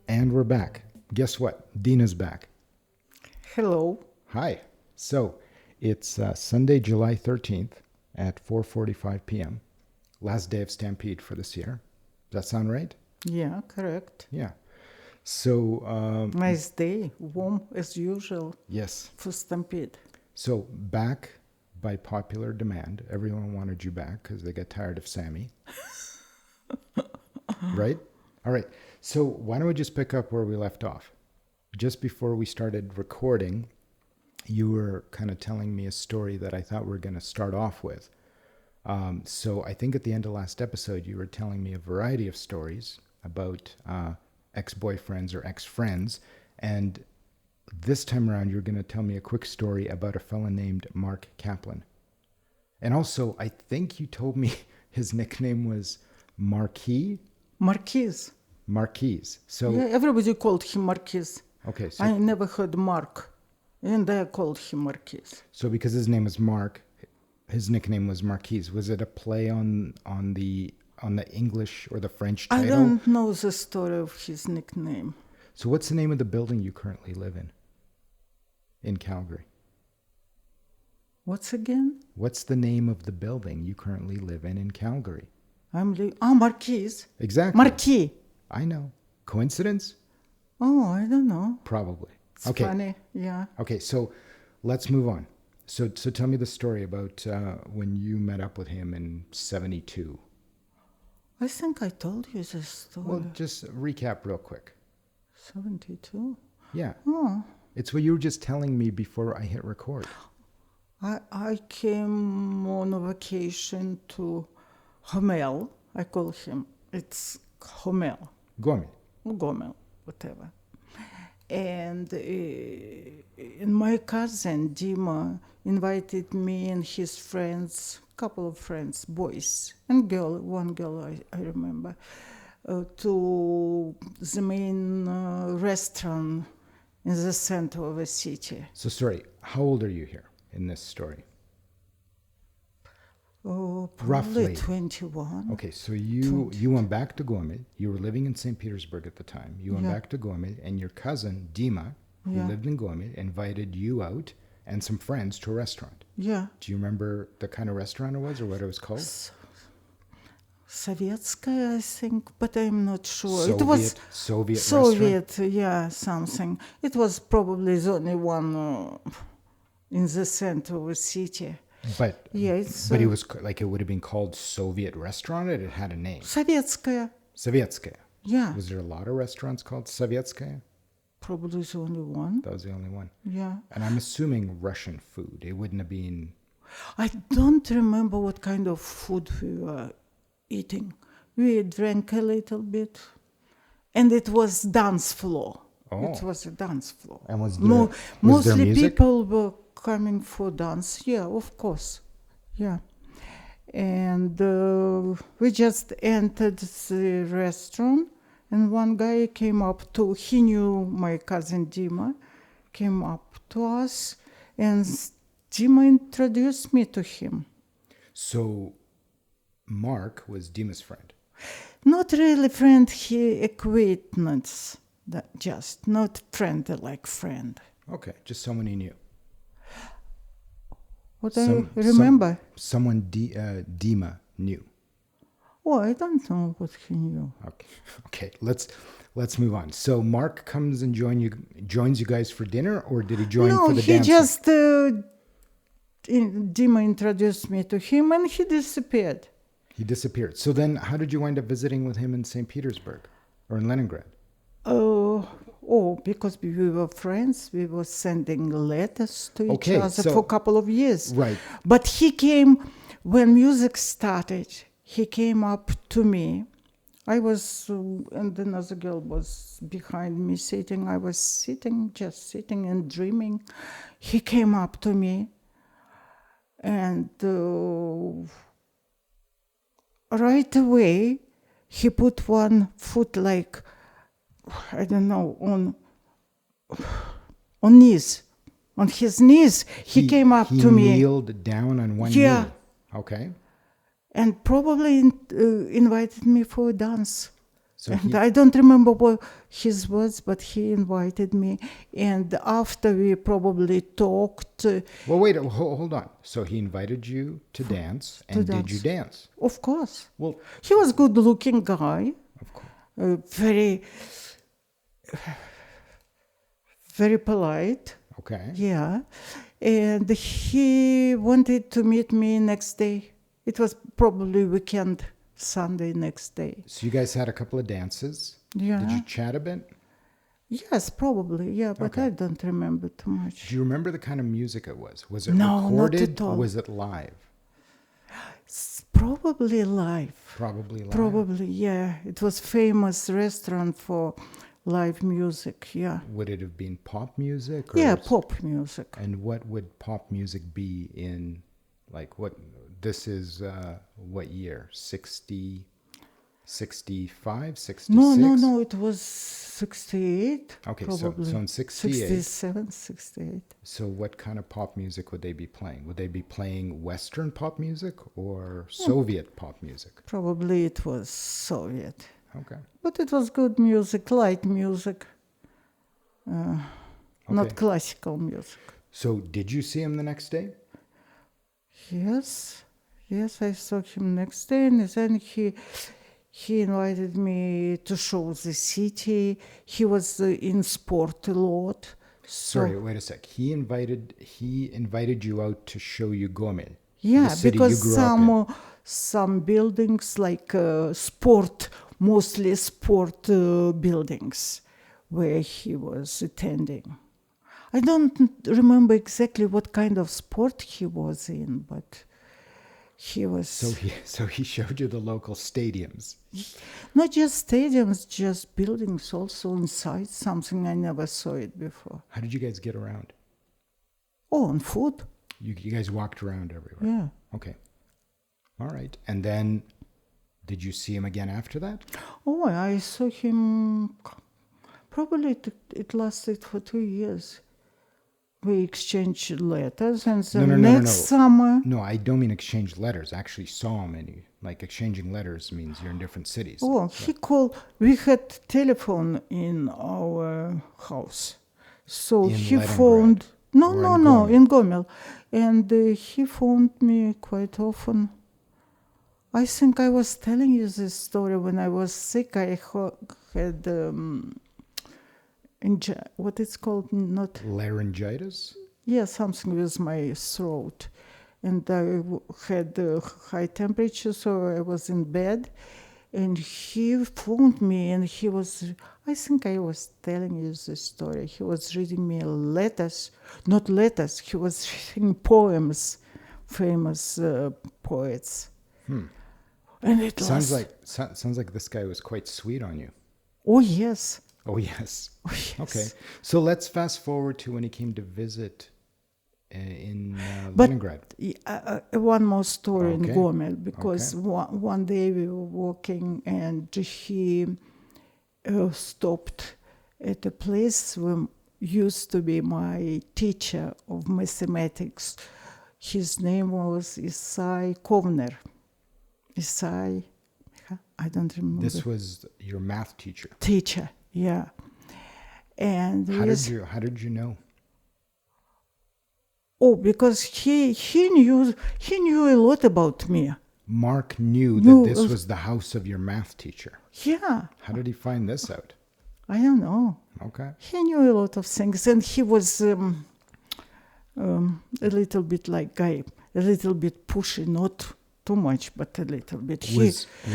And we're back. Guess what? Dinna's back. Hello. Hi. So it's Sunday, July 13th at 4:45 p.m. Last day of Stampede for this year. Does that sound right? Yeah, correct. Yeah. So Nice day, warm as usual yes. for Stampede. So back by popular demand. Everyone wanted you back because they got tired of Sammy. Right? All right. So why don't we just pick up where we left off? Just before we started recording, you were kind of telling me a story that I thought we were going to start off with. So I think at the end of last episode, you were telling me a variety of stories about ex-boyfriends or ex-friends. And this time around, you're going to tell me a quick story about a fella named Mark Kaplan. And also, I think you told me his nickname was Marquis. Marquise. So yeah, everybody called him Marquise. okay, so I never heard Mark, and I called him Marquise. so because his name is Mark, his nickname was Marquise. Was it a play on the English or the French title? I don't know the story of his nickname. So what's the name of the building you currently live in Calgary? What's again? What's the name of the building you currently live in Calgary? Marquise. Exactly. Marquis. I know. Coincidence? Oh, I don't know. Probably. It's Okay. funny. Yeah. Okay, so let's move on. So tell me the story about when you met up with him in 72. I think I told you this story. Well, just recap real quick. 72? Yeah. Oh. It's what you were just telling me before I hit record. I came on a vacation to Homel. I call him. It's Homel. Gomel. Whatever. And my cousin Dima invited me and his friends, couple of friends, boys and one girl I remember, to the main restaurant in the center of the city. So sorry, how old are you here in this story? Oh, probably Roughly. 21. Okay, so you went back to Gomel. You were living in St. Petersburg at the time. You went Yeah. back to Gomel, and your cousin Dima, who Yeah. lived in Gomel, invited you out and some friends to a restaurant. Yeah. Do you remember the kind of restaurant it was or what it was called? Sovietskaya, I think, but I'm not sure. It was Soviet restaurant? Soviet, yeah, something. It was probably the only one in the center of the city. But Yeah, it's it was like it would have been called Soviet restaurant. It had a name. Sovietskaya. Sovietskaya. Yeah, Was there a lot of restaurants called Sovietskaya? probably the only one. That was the only one. Yeah, And I'm assuming Russian food. It wouldn't have been. I don't remember what kind of food we were eating. We drank a little bit, and it was dance floor. Oh. It was a dance floor. And was there Mostly music? people were coming for dance. Yeah, of course. Yeah. And we just entered the restaurant, and one guy came up he knew my cousin Dima, came up to us, and Dima introduced me to him. So Mark was Dima's friend. Not really friend, he acquaintance, just not friend like friend. Okay, just someone he knew. What I remember? Someone Dima knew. Oh, I don't know what he knew. Okay. Let's move on. So Mark comes and joins you guys for dinner, or did he join for the dance? No, Dima introduced me to him, and he disappeared. He disappeared. So then, how did you wind up visiting with him in St. Petersburg or in Leningrad? Because we were friends, we were sending letters to each other so- for a couple of years. Right. But he came, when music started, he came up to me. I was, and another girl was behind me sitting. I was just sitting and dreaming. He came up to me, and right away, he put one foot like, I don't know, on his knees. He came up to me. He kneeled down on one knee. Yeah. Okay. and probably invited me for a dance. So And I don't remember what his words, but he invited me. And after we probably talked, well, wait, hold on. So he invited you to dance, and did you dance? of course. Well, He was a good-looking guy, of course. very, very polite. Okay. Yeah. And he wanted to meet me next day. It was probably weekend, Sunday next day. So you guys had a couple of dances. Yeah. Did you chat a bit? Yes, probably. Yeah, but Okay. I don't remember too much. Do you remember the kind of music it was? Was it No, not recorded? at all. Was it live? Probably live. Probably live. Probably, yeah. It was famous restaurant for live music, yeah. Would it have been pop music? Or Yeah, pop music. And what would pop music be in, like, what, this is, what year? 60, 65, 66? No, it was 68. Okay, probably. so in 68. 67, 68. So what kind of pop music would they be playing? Would they be playing Western pop music or Soviet pop music? Probably it was Soviet. Okay. But it was good music, light music. Not classical music. So did you see him the next day? Yes, I saw him next day, and then he invited me to show the city. He was in sport a lot. So, Sorry, wait a sec. He invited you out to show you Gomel. yeah, the city because you grew up in. some buildings like sport, mostly sport buildings, where he was attending. I don't remember exactly what kind of sport he was in, but he was... So he showed you the local stadiums. Not just stadiums, just buildings also inside, something I never saw it before. How did you guys get around? Oh, on foot? You guys walked around everywhere. Yeah. Okay. All right. And then did you see him again after that? Oh, I saw him, probably it lasted for 2 years. We exchanged letters, and the next summer... No, I don't mean exchange letters. I actually saw him, and like exchanging letters means you're in different cities. Oh, he called... We had telephone in our house. So he phoned... No, in Gomel. And he phoned me quite often. I think I was telling you this story when I was sick. I had... what it's called, not... Laryngitis? Yeah, something with my throat. And I had high temperature, so I was in bed. And he phoned me, and he was... I think I was telling you this story. He was reading me letters. Not letters, he was reading poems, famous poets. And it sounds like this guy was quite sweet on you. Oh, yes. Oh, yes. Oh, yes. Okay. So let's fast forward to when he came to visit in Leningrad. One more story in Gomel, because one day we were walking, and he stopped at a place where used to be my teacher of mathematics. His name was Isai Kovner. Isai, I don't remember. This was your math teacher. Teacher, yeah. And how did you know? Oh, because he knew a lot about me. Mark knew that this was the house of your math teacher. Yeah. How did he find this out? I don't know. Okay. He knew a lot of things, and he was a little bit like guy, a little bit pushy, not too much, but a little bit.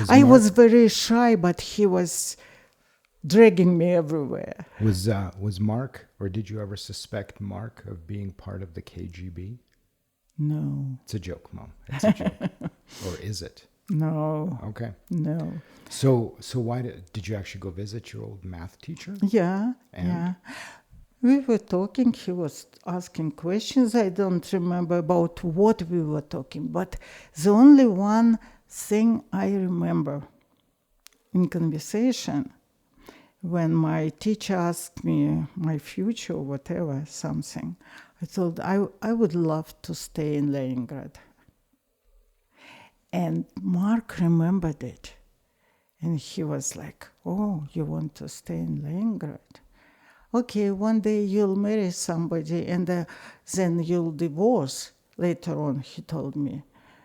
I was very shy, but he was dragging me everywhere. Was Mark, or did you ever suspect Mark of being part of the KGB? No. It's a joke, Mom. It's a joke. Or is it? No. Okay. No. So why did you actually go visit your old math teacher? Yeah. And? Yeah. We were talking. He was asking questions. I don't remember about what we were talking, but the only one thing I remember in conversation, when my teacher asked me my future, whatever, something, I told I would love to stay in Leningrad. And Mark remembered it. And he was like, oh, you want to stay in Leningrad? Okay, one day you'll marry somebody and then you'll divorce later on, he told me.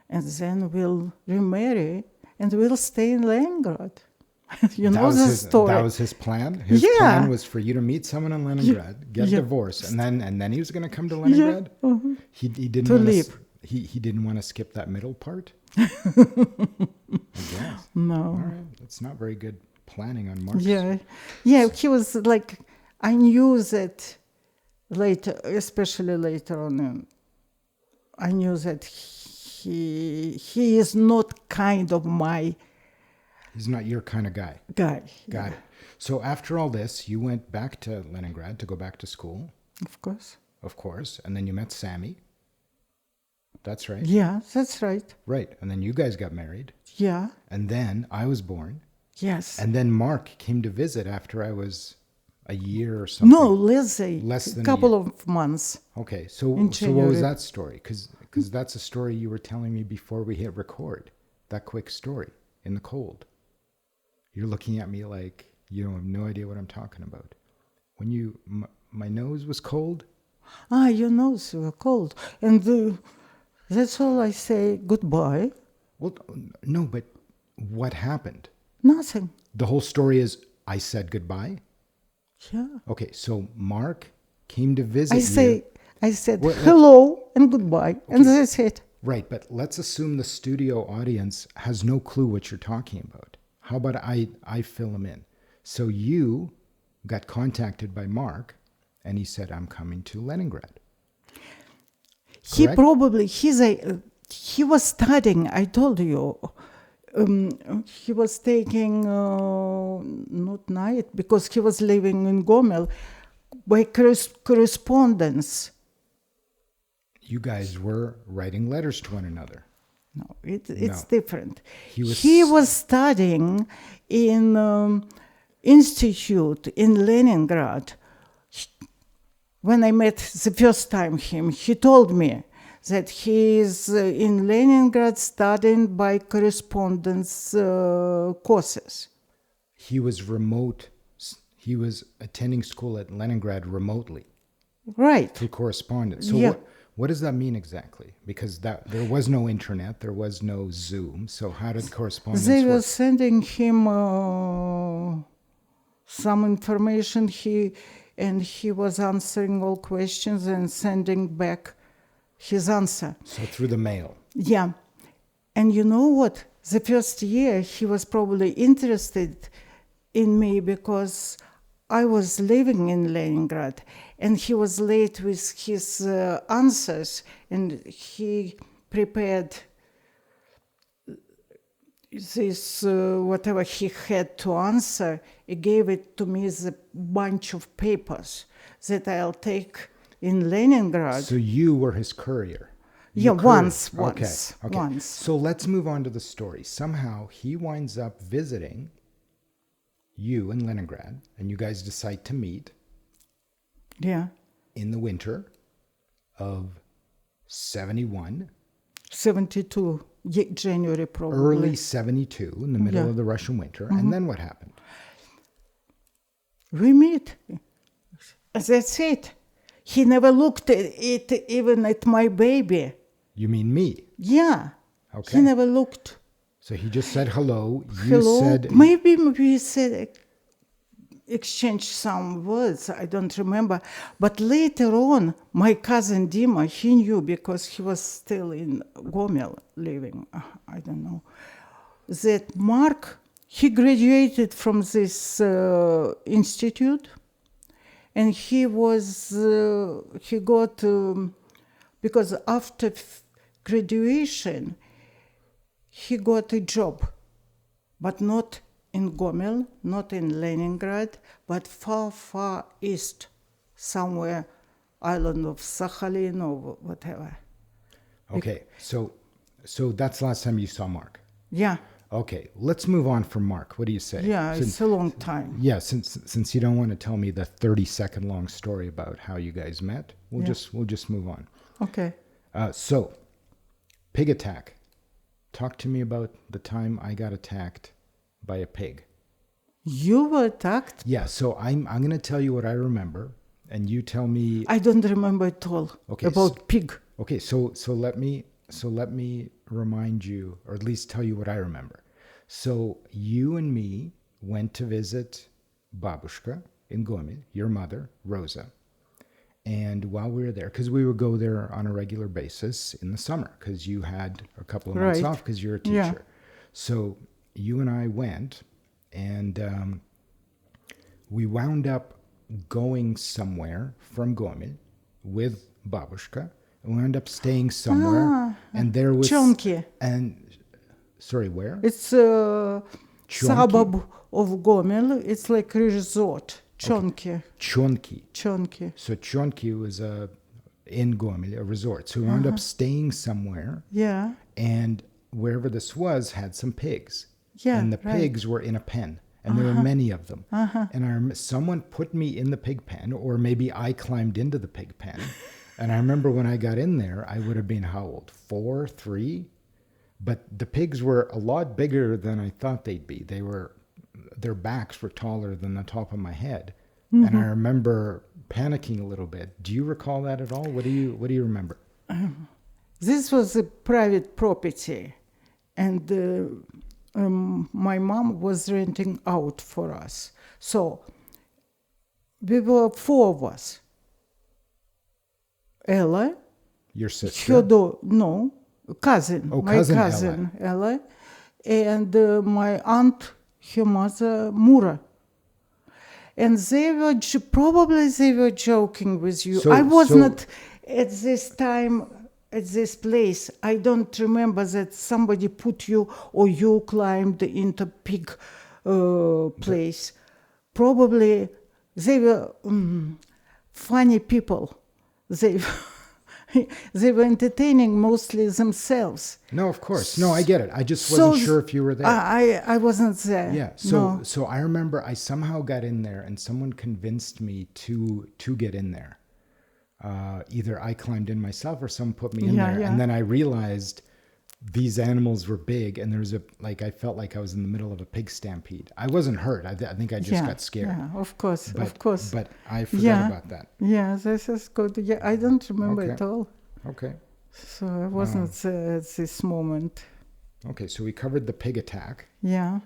And then we'll remarry and we'll stay in Leningrad. You know the story. That was his plan? His plan was for you to meet someone in Leningrad, get divorced, and then he was going to come to Leningrad? Yeah. Uh-huh. He didn't to want leave. He didn't want to skip that middle part? I guess. No. All right. That's not very good planning on Mark's. Yeah. He was like, I knew that later, especially later on, I knew that he is not kind of my He's not your kind of guy. Got it. So after all this, you went back to Leningrad to go back to school. Of course. And then you met Sammy. That's right. Yeah, that's right. Right. And then you guys got married. Yeah. And then I was born. Yes. And then Mark came to visit after I was a year or something. No, less than a couple of months. Okay. So what was that story? Because that's a story you were telling me before we hit record. That quick story in the cold. You're looking at me like you have no idea what I'm talking about. When my nose was cold. Your nose was cold. And that's all I say, goodbye. Well, no, but what happened? Nothing. The whole story is I said goodbye? Yeah. Okay, so Mark came to visit you. I said hello and goodbye, okay. And that's it. Right, but let's assume the studio audience has no clue what you're talking about. How about I fill them in? So you got contacted by Mark, and he said, I'm coming to Leningrad. Correct? He was studying, I told you. He was taking, not night, because he was living in Gomel, by correspondence. You guys were writing letters to one another. No, it's different. He was studying in institute in Leningrad. When I met the first time him, he told me that he is in Leningrad studying by correspondence courses. He was remote. He was attending school at Leningrad remotely. Right. Through correspondence. So what does that mean exactly? Because there was no internet, there was no Zoom. So how did correspondence They work? were sending him some information. He was answering all questions and sending back his answer. So through the mail. Yeah. And you know what? The first year he was probably interested in me because I was living in Leningrad and he was late with his answers and he prepared this, whatever he had to answer, he gave it to me as a bunch of papers that I'll take in Leningrad. So you were his courier? Yeah, once. Okay. So let's move on to the story. Somehow he winds up visiting you in Leningrad, and you guys decide to meet. Yeah. In the winter of 71. 72, January probably. Early 72, in the middle of the Russian winter. Mm-hmm. And then what happened? We meet. That's it. He never looked at it, even at my baby. You mean me? Yeah. Okay. He never looked. So he just said hello. Hello. Said... Maybe we said, exchanged some words. I don't remember. But later on, my cousin Dima, he knew because he was still in Gomel living. I don't know. That Mark, he graduated from this institute. And he got, because after graduation, he got a job, but not in Gomel, not in Leningrad, but far, far east, somewhere, island of Sakhalin or whatever. Okay, so that's the last time you saw Mark? Yeah. Okay, let's move on from Mark. What do you say? Yeah, it's a long time. Yeah, since you don't want to tell me the 30-second long story about how you guys met, we'll just move on. Okay. So, pig attack. Talk to me about the time I got attacked by a pig. You were attacked? Yeah, so I'm going to tell you what I remember, and you tell me. I don't remember at all about pig. Okay, so let me remind you, or at least tell you what I remember. So you and me went to visit Babushka in Gomel, your mother, Rosa. And while we were there, because we would go there on a regular basis in the summer, because you had a couple of months off because you're a teacher. Yeah. So you and I went, and we wound up going somewhere from Gomel with Babushka. And we wound up staying somewhere, and there was Chonki. And sorry, where? It's a suburb of Gomel. It's like a resort. Chonki. Chonki. So Chonki was in Gomel, a resort. So we wound up staying somewhere. Yeah. And wherever this was had some pigs. Yeah. And the pigs were in a pen. And there were many of them. And someone put me in the pig pen, or maybe I climbed into the pig pen. And I remember when I got in there, I would have been how old? 4, 3? But the pigs were a lot bigger than I thought they'd be. Their backs were taller than the top of my head. And I remember panicking a little bit. Do you recall that at all? What do you remember? This was a private property, and my mom was renting out for us. So we were 4 of us. Ella, your sister? cousin. Oh, my cousin Ella, and my aunt, her mother, Mura. And they were joking with you. I was not at this time at this place. I don't remember that somebody put you or you climbed into pig place. Probably they were funny people. They were entertaining mostly themselves. No, of course. No, I get it. I just wasn't sure if you were there. I wasn't there. Yeah. So I remember I somehow got in there, and someone convinced me to get in there. Either I climbed in myself or someone put me in there. Yeah. And then I realized these animals were big, and I felt like I was in the middle of a pig stampede. I wasn't hurt. I think I just got scared. Yeah, of course. But I forgot about that. Yeah, this is good. Yeah, I don't remember at all. Okay. So I wasn't there at this moment. Okay, so we covered the pig attack. Yeah.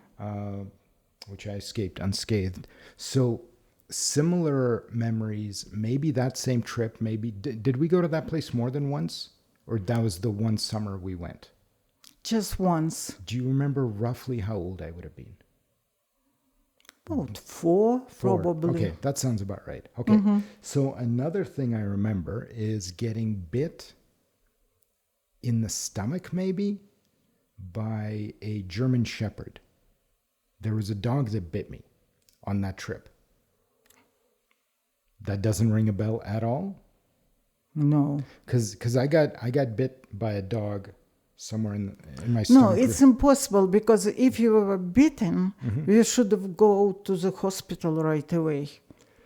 Which I escaped unscathed. So similar memories, maybe that same trip, maybe... Did we go to that place more than once? Or that was the one summer we went? Just once. Do you remember roughly how old I would have been? About 4, probably. Okay, that sounds about right. Okay, So another thing I remember is getting bit in the stomach, maybe, by a German Shepherd. There was a dog that bit me on that trip. That doesn't ring a bell at all? No. Because I got bit by a dog somewhere in my stomach. No, it's impossible, because if you were bitten, you should have go to the hospital right away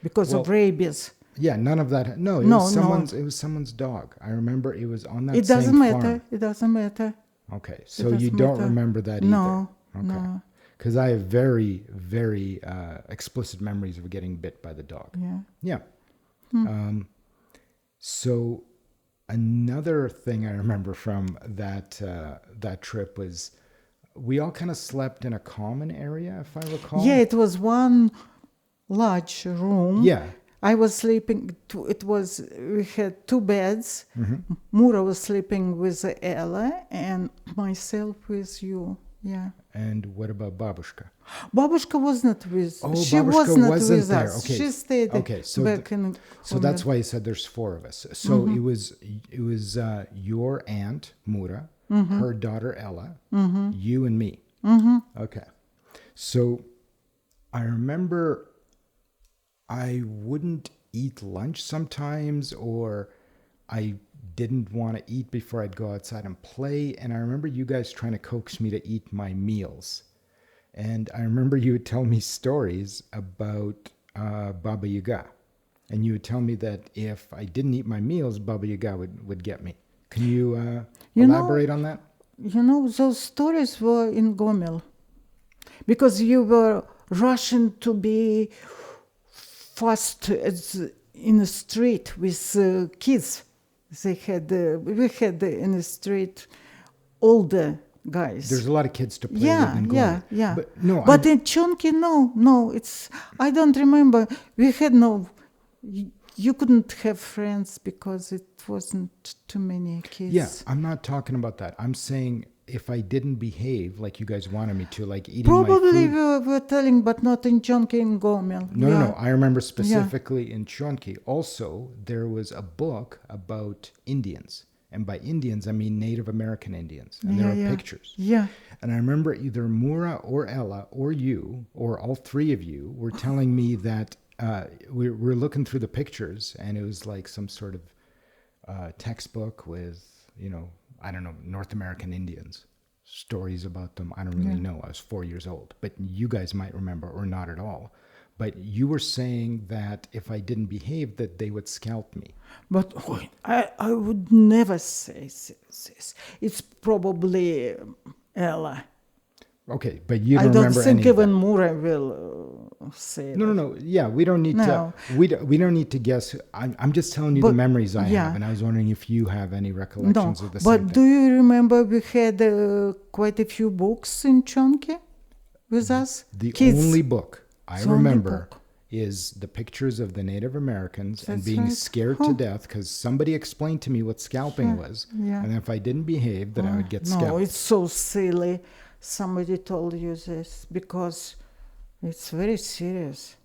because of rabies. Yeah, none of that. No, it was someone's dog. I remember it was on that same farm. It doesn't matter. Okay, so you don't remember that either? No, okay. no. Because I have very, very explicit memories of getting bit by the dog. Yeah. So another thing I remember from that trip was we all kind of slept in a common area, if I recall. Yeah, it was one large room. Yeah. I was sleeping. We had 2 beds. Mura was sleeping with Ella, and myself with you. Yeah. And what about Babushka? Babushka was not with. Oh, she Babushka wasn't wasn't with there. us. Okay. She stayed back in. So that's why you said there's 4 of us. So it was your aunt Mura, her daughter Ella, you and me. Okay. So I remember I wouldn't eat lunch sometimes, or I didn't want to eat before I'd go outside and play. And I remember you guys trying to coax me to eat my meals. And I remember you would tell me stories about Baba Yaga. And you would tell me that if I didn't eat my meals, Baba Yaga would get me. Can you elaborate on that? those stories were in Gomel because you were rushing to be fast in the street with kids. We had in the street older guys. There's a lot of kids to play Yeah, with in yeah, Gorman. yeah. But no, But in Chunky, no, I don't remember. We had you couldn't have friends because it wasn't too many kids. yeah, I'm not talking about that. I'm saying if I didn't behave like you guys wanted me to, like eating Probably my food. we were telling, but not in Chunky in Gomel. No. I remember specifically in Chonki. Also, there was a book about Indians. And by Indians, I mean Native American Indians. And there were pictures. Yeah. And I remember either Mura or Ella or you, or all three of you, were telling me that we're looking through the pictures, and it was like some sort of textbook with, I don't know, North American Indians, stories about them. I don't really know. I was 4 years old. But you guys might remember, or not at all. But you were saying that if I didn't behave, that they would scalp me. But I would never say this. It's probably Ella. Okay, but you I don't don't remember think any of even that. Mura will say that. No. Yeah, we don't need No. to. We don't need to guess. I'm just telling you the memories I have, and I was wondering if you have any recollections of the same But thing. do you remember we had quite a few books in Chunky with us? The Kids. only book I The only remember book. is the pictures of the Native Americans and That's being right. scared to death because somebody explained to me what scalping was, yeah. and if I didn't behave, that I would get No, scalped. it's so silly. Somebody told you this because it's very serious.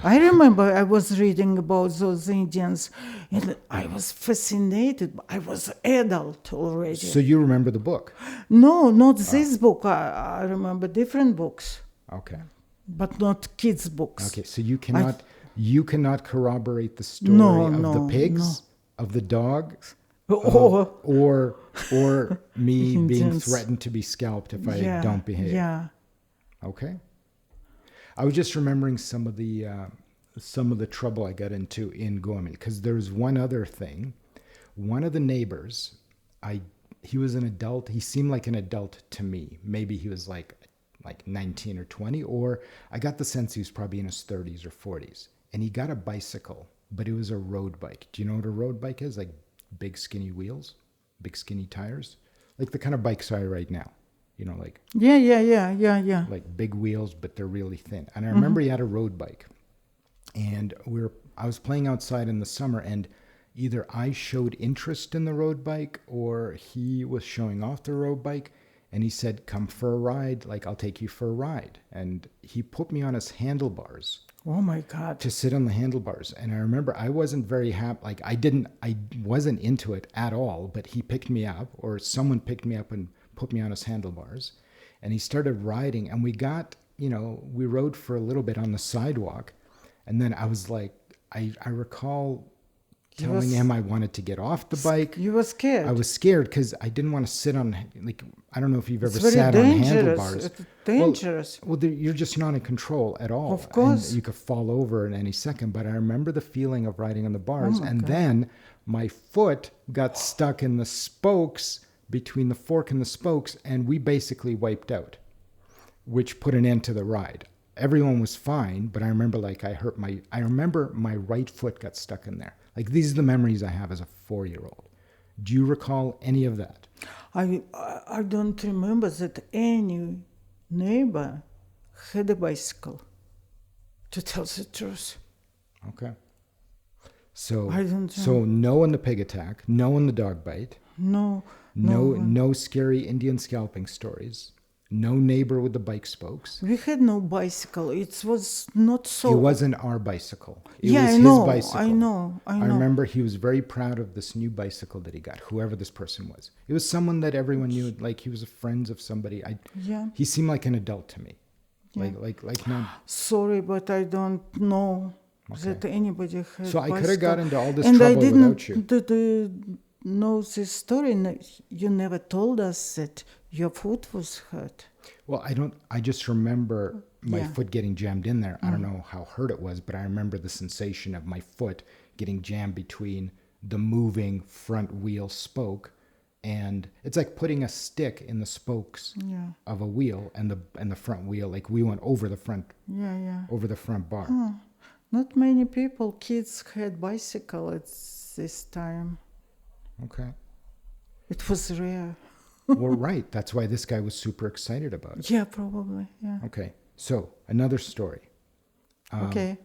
I remember I was reading about those Indians and I was fascinated. I was adult already. So you remember the book? No, not this book. I remember different books, Okay. but not kids' books. Okay. So you cannot corroborate the story of the pigs, of the dogs, or me being Indians. threatened to be scalped if I don't behave. Yeah. Okay. I was just remembering some of the trouble I got into in Guamil because there's one other thing. One of the neighbors, he was an adult. He seemed like an adult to me. Maybe he was like 19 or 20, or I got the sense he was probably in his 30s or 40s. And he got a bicycle, but it was a road bike. Do you know what a road bike is? Like big skinny wheels, big skinny tires, like the kind of bikes I ride now. Like Yeah. like big wheels, but they're really thin. And I remember he had a road bike, and I was playing outside in the summer, and either I showed interest in the road bike or he was showing off the road bike, and he said, "Come for a ride, like I'll take you for a ride." And he put me on his handlebars Oh my God. to sit on the handlebars. And I remember I wasn't very happy. Like I wasn't into it at all, but he picked me up, or someone picked me up and put me on his handlebars, and he started riding, and we rode for a little bit on the sidewalk. And then I was like, I recall telling him I wanted to get off the bike. You were scared. I was scared because I didn't want to sit on, I don't know if you've ever It's very sat on dangerous. handlebars. It's dangerous. Well, you're just not in control at all. Of course. And you could fall over in any second. But I remember the feeling of riding on the bars. Then my foot got stuck in the spokes, between the fork and the spokes, and we basically wiped out, which put an end to the ride. Everyone was fine, but I remember I remember my right foot got stuck in there. Like, these are the memories I have as a 4-year-old. Do you recall any of that? I don't remember that any neighbor had a bicycle, to tell the truth. Okay. So, I don't so no on the pig attack, no on the dog bite, no scary Indian scalping stories, no neighbor with the bike spokes. We had no bicycle. It was not so. It wasn't our bicycle. It Yeah, was I his know, bicycle. I know. I remember he was very proud of this new bicycle that he got, whoever this person was. It was someone that everyone knew, like he was a friend of somebody. He seemed like an adult to me. Yeah. Like not. Sorry, but I don't know that anybody had So I could have bicycle. got into all this And trouble I without you. didn't know this story. You never told us that your foot was hurt. Well, I just remember my Yeah. foot getting jammed in there. I don't know how hurt it was, but I remember the sensation of my foot getting jammed between the moving front wheel spoke and it's like putting a stick in the spokes Yeah. of a wheel, and the front wheel, like we went over the front Yeah. bar. Not many people, kids had bicycle at this time. Okay. It was rare. Well, right. That's why this guy was super excited about it. Yeah, probably. Yeah. Okay. So another story. Okay.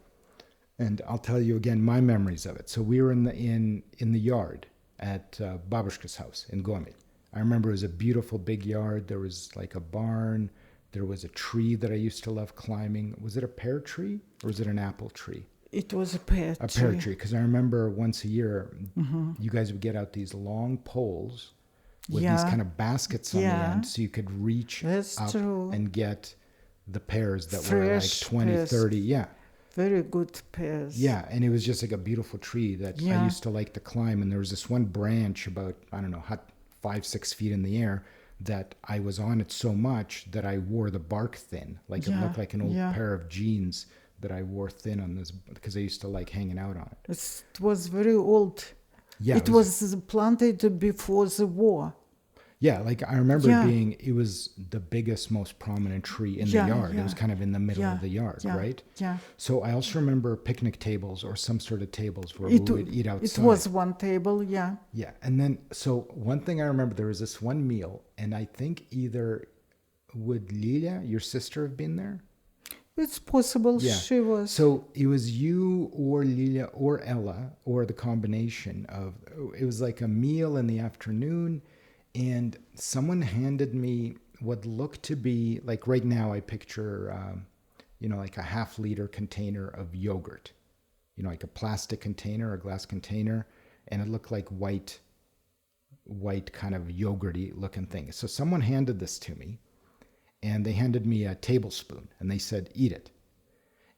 And I'll tell you again my memories of it. So we were in the yard at Babushka's house in Gomel. I remember it was a beautiful big yard. There was like a barn. There was a tree that I used to love climbing. Was it a pear tree or was it an apple tree? It was a pear tree. A pear tree. Because I remember once a year, you guys would get out these long poles with these kind of baskets on the end, so you could reach up and get the pears that were like 20, pears. 30. Yeah. Very good pears. Yeah, and it was just like a beautiful tree that I used to like to climb. And there was this one branch about, I don't know, 5-6 feet in the air that I was on it so much that I wore the bark thin. Like it looked like an old pair of jeans that I wore thin on this, because I used to like hanging out on it. It was very old. Yeah, it was planted before the war. Yeah, like I remember it was the biggest, most prominent tree in the yard. It was kind of in the middle of the yard, right? Yeah. So I also remember picnic tables or some sort of tables where we would eat outside. It was one table, yeah. Yeah, and then, so one thing I remember, there was this one meal, and I think would Lilia, your sister, have been there? It's possible she was. So it was you or Lilia or Ella, or the combination of, it was like a meal in the afternoon. And someone handed me what looked to be, like right now I picture, like a 1/2 liter container of yogurt, like a plastic container, a glass container, and it looked like white kind of yogurty looking thing. So someone handed this to me, and they handed me a tablespoon, and they said, eat it.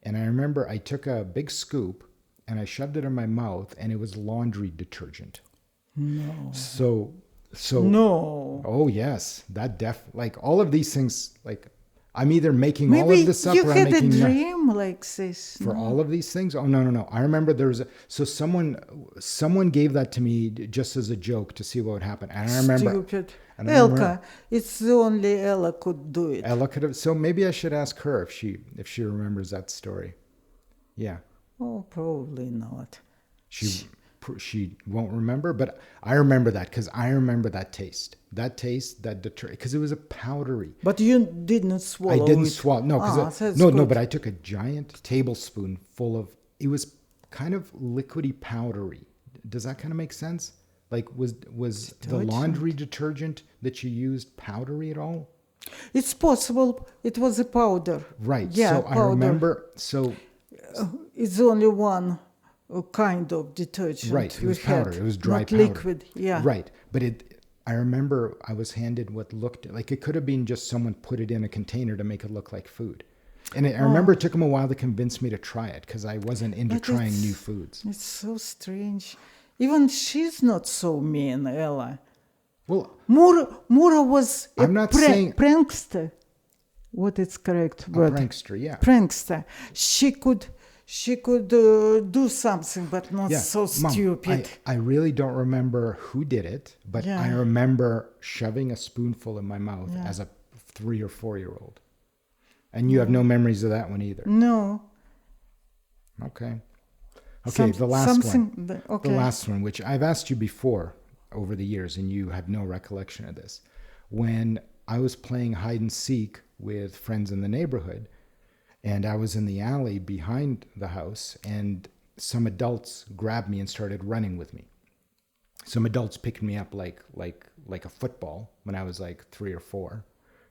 And I remember I took a big scoop and I shoved it in my mouth, and it was laundry detergent. No. So no. Oh yes, like all of these things, like I'm either making all of this up or I'm making... Maybe you had a dream like this. For all of these things? Oh, no. I remember someone gave that to me just as a joke to see what would happen. And I remember... Stupid. Elka. It's the only Ella could do it. Ella could have... So maybe I should ask her if she remembers that story. Yeah. Oh, probably not. She won't remember, but I remember that because I remember that taste, that detergent, because it was a powdery. But you didn't swallow it. I didn't swallow. No, but I took a giant tablespoon full of. It was kind of liquidy, powdery. Does that kind of make sense? Like, was the laundry detergent that you used powdery at all? It's possible. It was a powder. Right. Yeah, so powder. I remember. So it's only one kind of detergent. Right, it was powder. It was dry not powder. Liquid, yeah. Right, but I remember I was handed what looked like it could have been just someone put it in a container to make it look like food. And I remember it took them a while to convince me to try it because I wasn't into trying new foods. It's so strange. Even she's not so mean, Ella. Well, Mura was I'm not saying prankster. What is correct word? A prankster, yeah. Prankster. She could do something, but not so stupid. I really don't remember who did it, but I remember shoving a spoonful in my mouth as a 3 or 4 year old. And you have no memories of that one either. No. Okay. The last one, which I've asked you before over the years, and you have no recollection of this. When I was playing hide and seek with friends in the neighborhood, and I was in the alley behind the house, and some adults grabbed me and started running with me. Some adults picked me up like a football when I was like 3 or 4,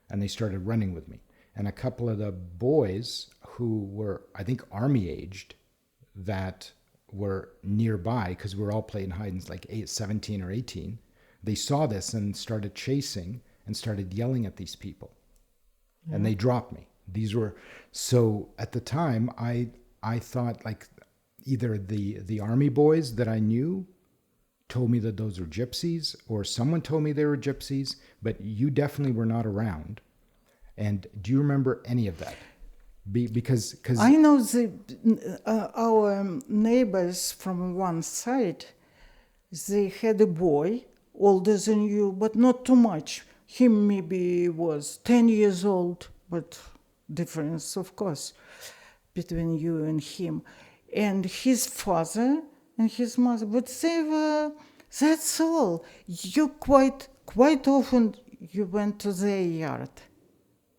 and they started running with me. And a couple of the boys who were, I think, army aged, that were nearby, because we were all playing hide and like 17 or 18, they saw this and started chasing and started yelling at these people, and they dropped me. So at the time, I thought like either the army boys that I knew told me that those were gypsies, or someone told me they were gypsies, but you definitely were not around. And do you remember any of that? Because I know our neighbors from one side, they had a boy older than you, but not too much. He maybe was 10 years old, but difference, of course, between you and him. And his father and his mother, but they were, that's all. You quite often you went to their yard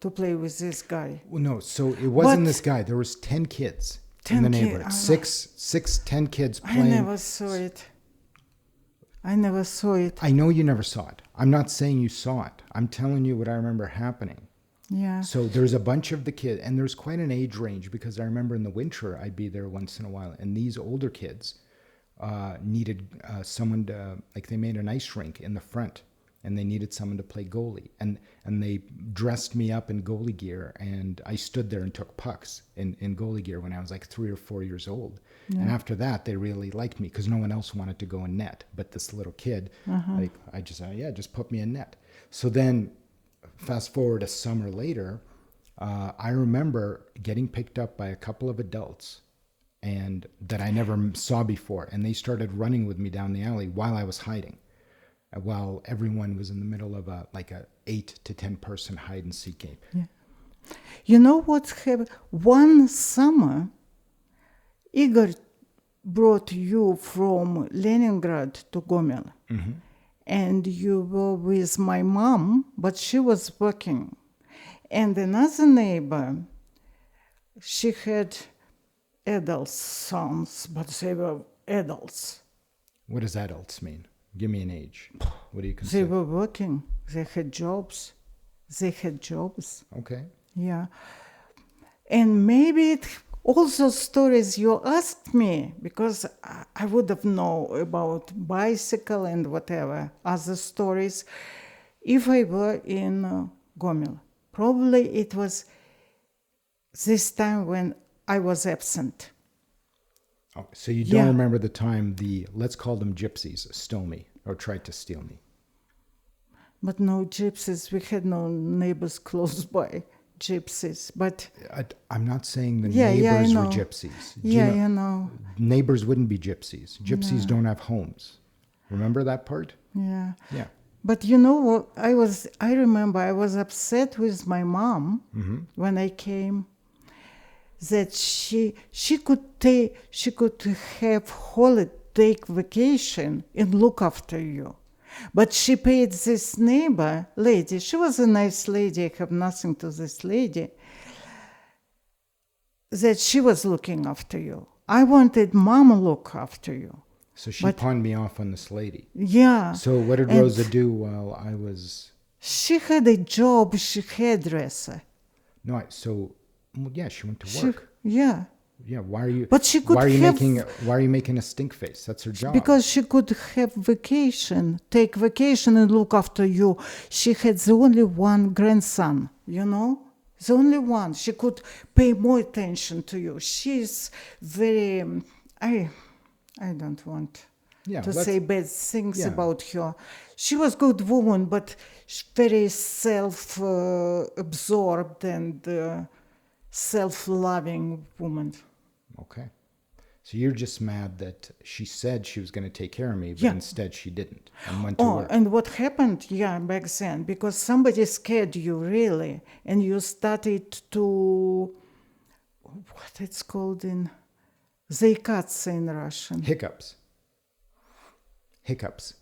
to play with this guy. Well, no, so it wasn't But- this guy. There was 10 kids 10 in the kid- neighborhood. I know. Six, 10 kids I playing. never saw it. I never saw it. I know you never saw it. I'm not saying you saw it. I'm telling you what I remember happening. Yeah. So there's a bunch of the kids, and there's quite an age range, because I remember in the winter I'd be there once in a while, and these older kids needed someone to, like, they made an ice rink in the front, and they needed someone to play goalie, and they dressed me up in goalie gear, and I stood there and took pucks in goalie gear when I was like 3 or 4 years old. And after that, they really liked me because no one else wanted to go in net, but this little kid, like, I just just put me in net. So then, fast forward a summer later, I remember getting picked up by a couple of adults, and that I never saw before, and they started running with me down the alley while I was hiding, while everyone was in the middle of a 8 to 10 person hide and seek game. Yeah. You know what happened? One summer, Igor brought you from Leningrad to Gomel. Mm-hmm. And you were with my mom, but she was working. And another neighbor, she had adult sons, but they were adults. What does adults mean? Give me an age. What do you They consider? were working. They had jobs. Okay. Yeah. And maybe all those stories you asked me, because I would have known about bicycle and whatever, other stories, if I were in Gomel. Probably it was this time when I was absent. Oh, so you don't Yeah. remember the time let's call them gypsies, stole me or tried to steal me. But no gypsies, we had no neighbors close by, gypsies. But I'm not saying the Yeah, I neighbors were know. gypsies. Do yeah, you know, neighbors wouldn't be gypsies. Gypsies don't have homes. Remember that part? yeah. Yeah. But you know what? I remember I was upset with my mom when I came that she could have holiday, take vacation and look after you. But she paid this neighbor lady, she was a nice lady, I have nothing to this lady, that she was looking after you. I wanted mom to look after you. So she But- pawned me off on this lady. Yeah. So what did And- Rosa do while I was... She had a job, she hairdresser. No, yeah, she went to She- work. yeah. Yeah, why are you... But she could why are you have- making a stink face? That's her job. Because she could have vacation, take vacation and look after you. She had the only one grandson, you know? The only one. She could pay more attention to you. She's very... I don't want Yeah, to let's- say bad things yeah. about her. She was good woman, but very self-absorbed and self-loving woman. Okay. So you're just mad that she said she was going to take care of me, but Yeah. instead she didn't and went to Oh, work. and what happened, back then, because somebody scared you really, and you started to, what it's called in, заикаться in Russian. Hiccups. Hiccups?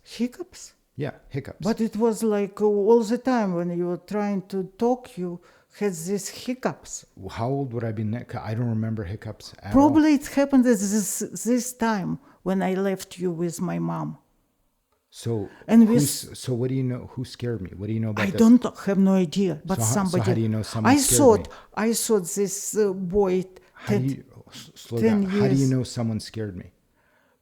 Yeah, hiccups. But it was like all the time when you were trying to talk, you had these hiccups. How old would I be? I don't remember hiccups at all. Probably it happened at this time when I left you with my mom. So, And we so what do you know? Who scared me? What do you know about I this? don't have no idea, but So how- so somebody. how do you know someone scared me? I thought this boy. How do you, slow 10 down. How do you years. know someone scared me?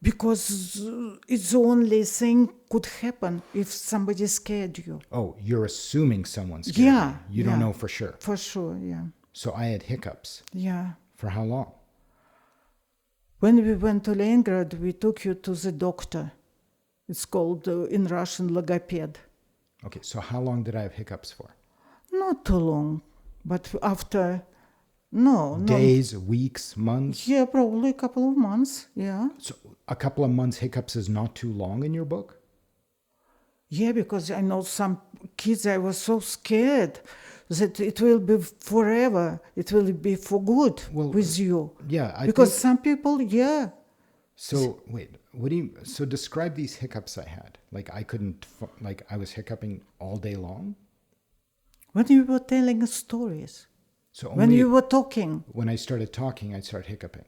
Because it's the only thing could happen if somebody scared you. Oh, you're assuming someone scared Yeah, me. You don't yeah. know for sure. For sure, yeah. So I had hiccups. Yeah. For how long? When we went to Leningrad, we took you to the doctor. It's called in Russian logoped. Okay, so how long did I have hiccups for? Not too long, but after, no. Days, weeks, months? Yeah, probably a couple of months, yeah. So a couple of months hiccups is not too long in your book? Yeah, because I know some kids, I was so scared that it will be forever. It will be for good with you. Yeah, I Because think some people, yeah. so. Wait, what do you? So describe these hiccups I had. Like I couldn't, like I was hiccuping all day long. When you were telling stories, So when only you were talking, when I started talking, I'd start hiccuping,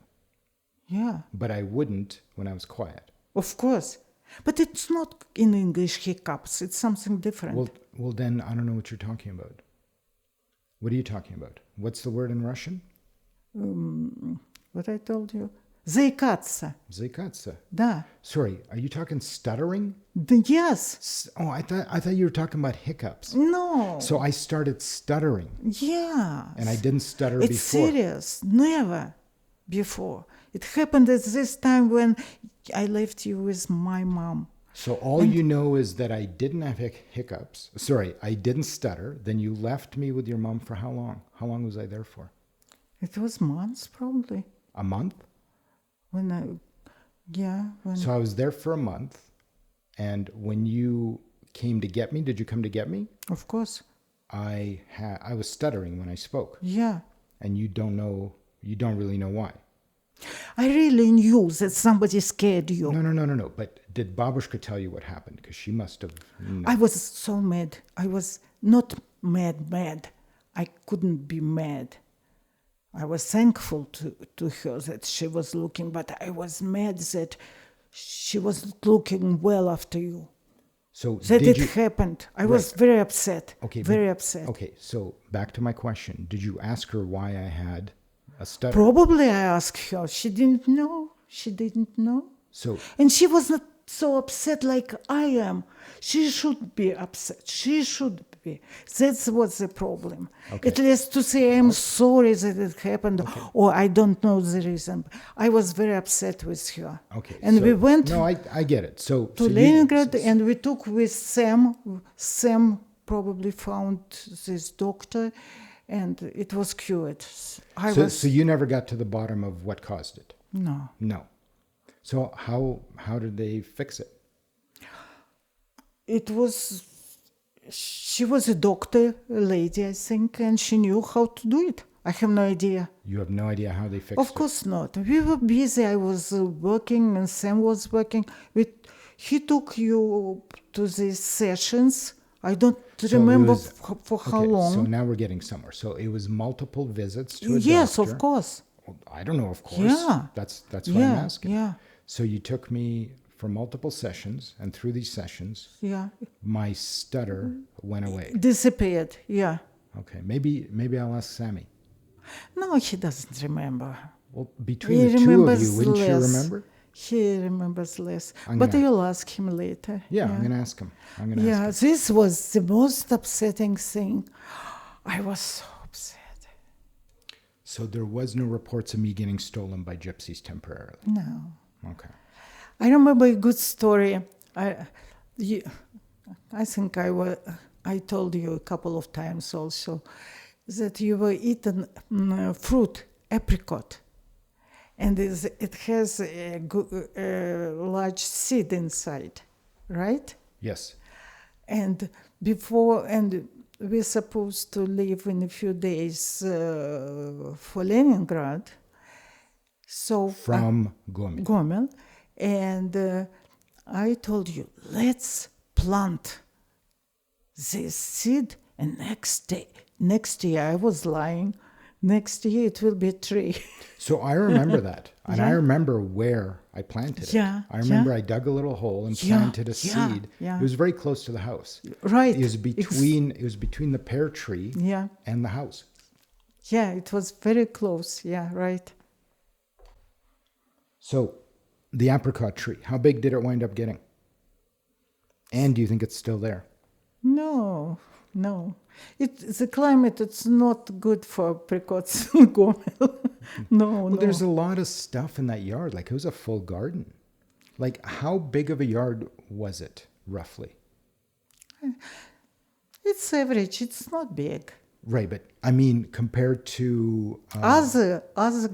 yeah, but I wouldn't when I was quiet. of course. But it's not in English hiccups. It's something different. Well, then I don't know what you're talking about. What are you talking about? What's the word in Russian? What I told you. Заикаться. Zaikatsa. Да. Sorry, are you talking stuttering? Yes. Oh, I thought you were talking about hiccups. No. So I started stuttering, Yeah. and I didn't stutter It's before. serious. Never before. It happened at this time when I left you with my mom. So all you know is that I didn't have hiccups. Sorry, I didn't stutter. Then you left me with your mom for how long? How long was I there for? It was months probably. A month? When So I was there for a month. And when you came to get me, did you come to get me? of course. I was stuttering when I spoke. Yeah. And you don't really know why. I really knew that somebody scared you. No. But did Babushka tell you what happened? Because she must have. I was so mad. I was not mad. I couldn't be mad. I was thankful to her that she was looking, but I was mad that she was looking well after you. So That did it you, happened. I was very upset. Okay, Very but- upset. Okay, so back to my question. Did you ask her why I had a stutter? Probably I asked her. She didn't know. So And she was not so upset like I am. She should be upset. She should be. That's what's the problem. Okay. At least to say I'm sorry that it happened, or I don't know the reason. I was very upset with her. okay, And so- we went No, I get it. So to you- Leningrad, and we took with Sam. Sam probably found this doctor, and it was cured. So you never got to the bottom of what caused it. No. No. So how did they fix it? She was a doctor, a lady, I think, and she knew how to do it. I have no idea. You have no idea how they fixed Of course not. We were busy. I was working, and Sam was working. He took you to these sessions. I don't it remember was- for how Okay, long. so now we're getting somewhere. So it was multiple visits to a Yes, doctor. of course. Well, I don't know, of course. Yeah. That's why I'm Yeah, asking. yeah, So you took me for multiple sessions, and through these sessions, yeah. my stutter went away. Disappeared. Yeah. Okay, maybe I'll ask Sammy. No, he doesn't remember. Well, between He the two of remembers you, wouldn't you less. remember? He remembers less. I'm But gonna- you'll ask him later. Yeah, I'm gonna ask him. Yeah, this was the most upsetting thing. I was so upset. So there was no reports of me getting stolen by gypsies temporarily. No. Okay. I remember a good story. I think I told you a couple of times also that you were eating fruit, apricot, and it has a large seed inside, right? Yes. And we're supposed to leave in a few days for Leningrad. So From Gomel. Gomel, and I told you, let's plant this seed, and next year I was lying. Next year it will be a tree. So I remember that. And I Yeah. remember where I planted it. Yeah, I remember yeah. I dug a little hole and Yeah, planted a yeah, seed. yeah. It was very close to the house. Right. It was between the pear tree Yeah. and the house. Yeah, it was very close. Yeah, right. So the apricot tree, how big did it wind up getting? And do you think it's still there? No. The climate, it's not good for apricots in Gomel. No. Well, there's a lot of stuff in that yard. Like it was a full garden. Like how big of a yard was it, roughly? It's average. It's not big. Right, but I mean compared to Other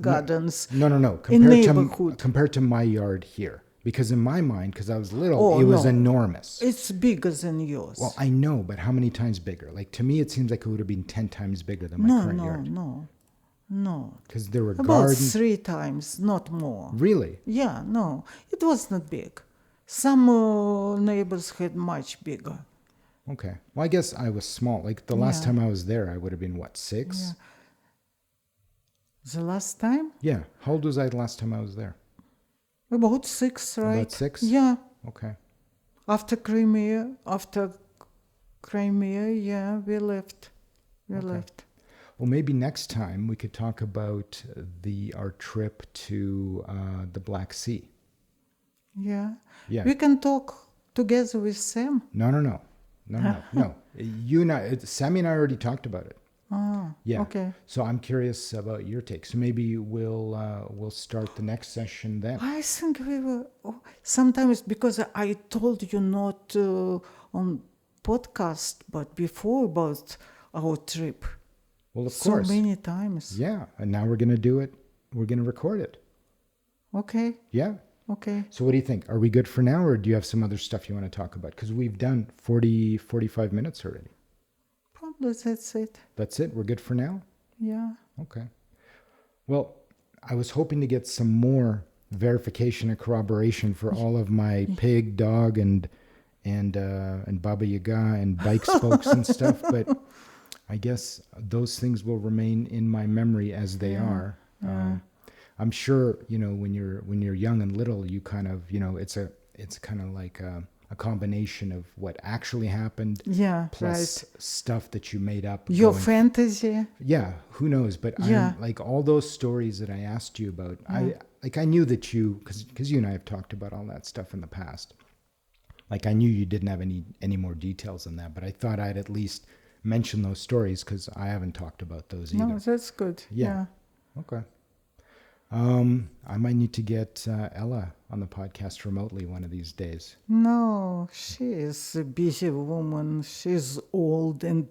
gardens. no. In neighborhood. Compared to my yard here, Because in my mind, because I was little, Oh, it was no. enormous. It's bigger than yours. Well, I know, but how many times bigger? Like, to me, it seems like it would have been 10 times bigger than my current yard. No. Because there were About gardens. 3 times, not more. Really? Yeah, no, it was not big. Some neighbors had much bigger. Okay. Well, I guess I was small. Like, the last Yeah. time I was there, I would have been, what, 6? Yeah. The last time? Yeah. How old was I the last time I was there? About 6, right? About 6? Yeah. Okay. After Crimea, yeah, we left. We left. Well, maybe next time we could talk about our trip to the Black Sea. Yeah. Yeah. We can talk together with Sam. No. You and I, Sammy and I already talked about it. Ah, Yeah. okay. So I'm curious about your take. So maybe we'll start the next session then. I think we were sometimes, because I told you not on podcast, but before about our trip. Well, of So course. many times. Yeah. And now we're going to do it. We're going to record it. Okay. Yeah. Okay. So what do you think? Are we good for now, or do you have some other stuff you want to talk about? Because we've done 45 minutes already. Probably that's it. That's it? We're good for now? Yeah. Okay. Well, I was hoping to get some more verification and corroboration for all of my pig, dog, and Baba Yaga and bike spokes and stuff, but I guess those things will remain in my memory as they are. I'm sure, when you're young and little, you kind of, it's kind of like a combination of what actually happened, Yeah. plus Right. stuff that you made up. Your fantasy. Yeah, who knows? But Yeah. I'm like all those stories that I asked you about. I knew that because you and I have talked about all that stuff in the past. Like I knew you didn't have any more details than that, but I thought I'd at least mention those stories because I haven't talked about those either. No, that's good. Yeah. Okay. I might need to get Ella on the podcast remotely one of these days. No, she is a busy woman. She's old and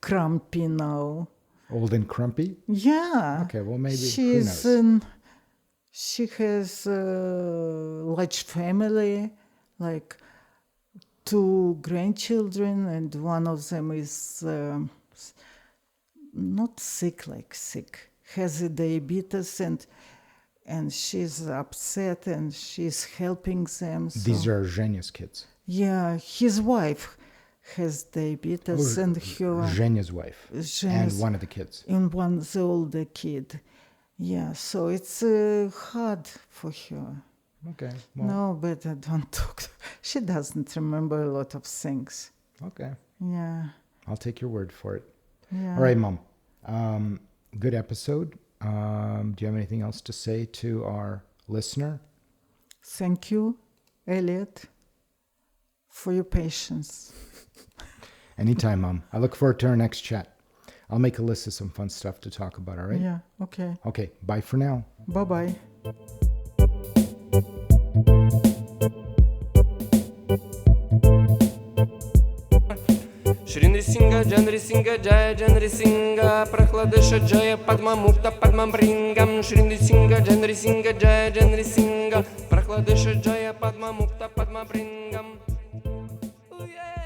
crumpy now. Old and crumpy? Yeah. Okay, well maybe, She has a large family, like 2 grandchildren, and one of them is not sick, has a diabetes, and she's upset, and she's helping them. So. These are Zhenya's kids. Yeah, his wife has diabetes, and her Zhenya's wife. And one of the kids. and one's the older kid. Yeah, so it's hard for her. Okay. Well, No, but I don't talk. She doesn't remember a lot of things. okay. Yeah. I'll take your word for it. Yeah. All right, Mom. Good episode. Do you have anything else to say to our listener? Thank you, Elliot, for your patience. Anytime, Mom. I look forward to our next chat. I'll make a list of some fun stuff to talk about, all right? Yeah, okay. Okay, bye for now. Bye-bye. Shri Singa, Janri Singa, Jaya Janri Singa, Prahladesha Jaya Padma Mukta Padma Bringam, Shri Singa, Janri Singa, Jaya Janri Singa, Prahladesha Jaya Padma Mukta Padma Bringam. Oh, yeah.